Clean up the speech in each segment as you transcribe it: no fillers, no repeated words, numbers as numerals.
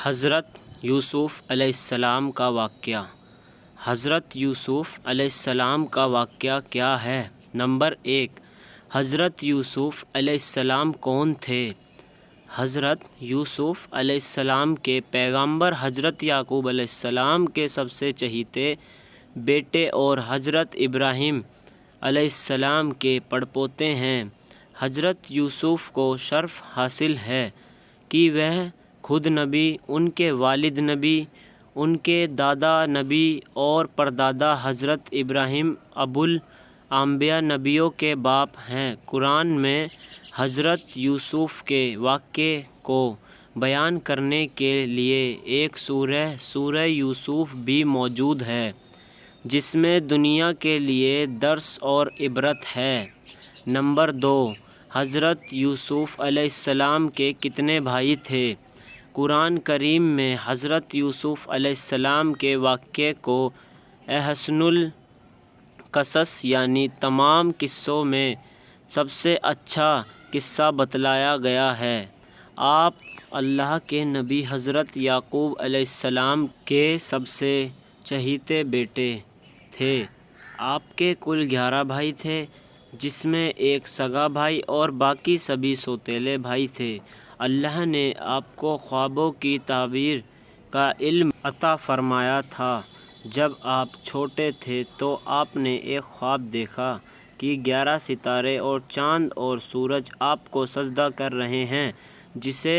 حضرت یوسف علیہ السلام کا واقعہ۔ حضرت یوسف علیہ السلام کا واقعہ کیا ہے؟ نمبر 1، حضرت یوسف علیہ السلام کون تھے؟ حضرت یوسف علیہ السلام کے پیغمبر حضرت یعقوب علیہ السلام کے سب سے چہیتے بیٹے اور حضرت ابراہیم علیہ السلام کے پڑپوتے ہیں۔ حضرت یوسف کو شرف حاصل ہے کہ وہ خود نبی، ان کے والد نبی، ان کے دادا نبی اور پردادا حضرت ابراہیم ابو الانبیاء نبیوں کے باپ ہیں۔ قرآن میں حضرت یوسف کے واقعے کو بیان کرنے کے لیے ایک سورہ یوسف بھی موجود ہے، جس میں دنیا کے لیے درس اور عبرت ہے۔ نمبر 2، حضرت یوسف علیہ السلام کے کتنے بھائی تھے؟ قرآن کریم میں حضرت یوسف علیہ السلام کے واقعے کو احسن القصص یعنی تمام قصوں میں سب سے اچھا قصہ بتلایا گیا ہے۔ آپ اللہ کے نبی حضرت یعقوب علیہ السلام کے سب سے چہیتے بیٹے تھے۔ آپ کے کل 11 بھائی تھے، جس میں ایک سگا بھائی اور باقی سبھی سوتیلے بھائی تھے۔ اللہ نے آپ کو خوابوں کی تعبیر کا علم عطا فرمایا تھا۔ جب آپ چھوٹے تھے تو آپ نے ایک خواب دیکھا کہ 11 ستارے اور چاند اور سورج آپ کو سجدہ کر رہے ہیں۔ جسے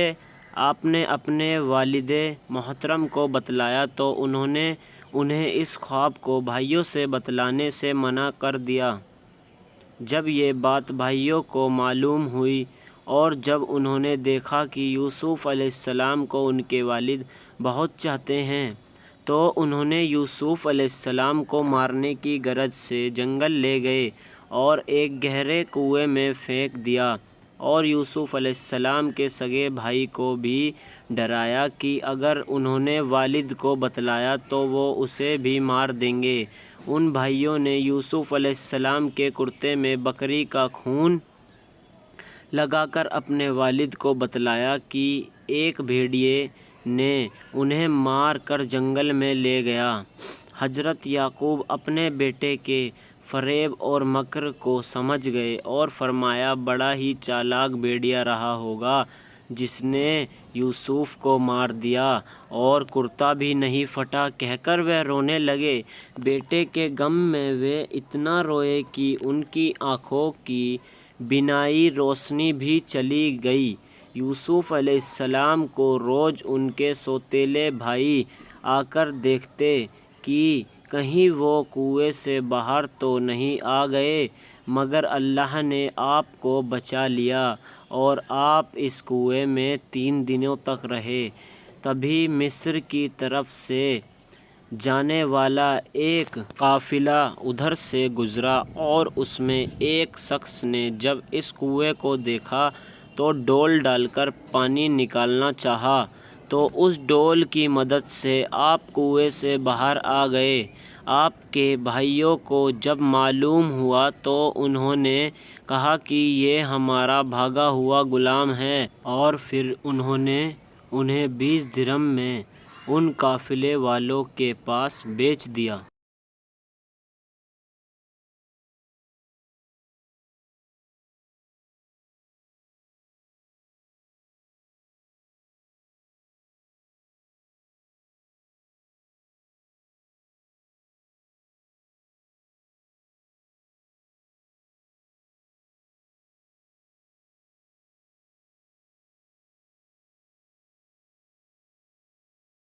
آپ نے اپنے والد محترم کو بتلایا تو انہوں نے انہیں اس خواب کو بھائیوں سے بتلانے سے منع کر دیا۔ جب یہ بات بھائیوں کو معلوم ہوئی اور جب انہوں نے دیکھا کہ یوسف علیہ السلام کو ان کے والد بہت چاہتے ہیں، تو انہوں نے یوسف علیہ السلام کو مارنے کی غرض سے جنگل لے گئے اور ایک گہرے کنویں میں پھینک دیا، اور یوسف علیہ السلام کے سگے بھائی کو بھی ڈرایا کہ اگر انہوں نے والد کو بتلایا تو وہ اسے بھی مار دیں گے۔ ان بھائیوں نے یوسف علیہ السلام کے کرتے میں بکری کا خون لگا کر اپنے والد کو بتلایا کہ ایک بھیڑیے نے انہیں مار کر جنگل میں لے گیا۔ حضرت یعقوب اپنے بیٹے کے فریب اور مکر کو سمجھ گئے اور فرمایا، بڑا ہی چالاک بھیڑیا رہا ہوگا جس نے یوسف کو مار دیا اور کرتا بھی نہیں پھٹا، کہہ کر وہ رونے لگے۔ بیٹے کے غم میں وہ اتنا روئے کہ ان کی آنکھوں کی بینائی روشنی بھی چلی گئی۔ یوسف علیہ السلام کو روز ان کے سوتیلے بھائی آ کر دیکھتے کہ کہیں وہ کنویں سے باہر تو نہیں آ گئے، مگر اللہ نے آپ کو بچا لیا اور آپ اس کنویں میں 3 دنوں تک رہے۔ تبھی مصر کی طرف سے جانے والا ایک قافلہ ادھر سے گزرا اور اس میں ایک شخص نے جب اس کنویں کو دیکھا تو ڈول ڈال کر پانی نکالنا چاہا، تو اس ڈول کی مدد سے آپ کنویں سے باہر آ گئے۔ آپ کے بھائیوں کو جب معلوم ہوا تو انہوں نے کہا کہ یہ ہمارا بھاگا ہوا غلام ہے، اور پھر انہوں نے انہیں 20 درہم میں ان قافلے والوں کے پاس بیچ دیا۔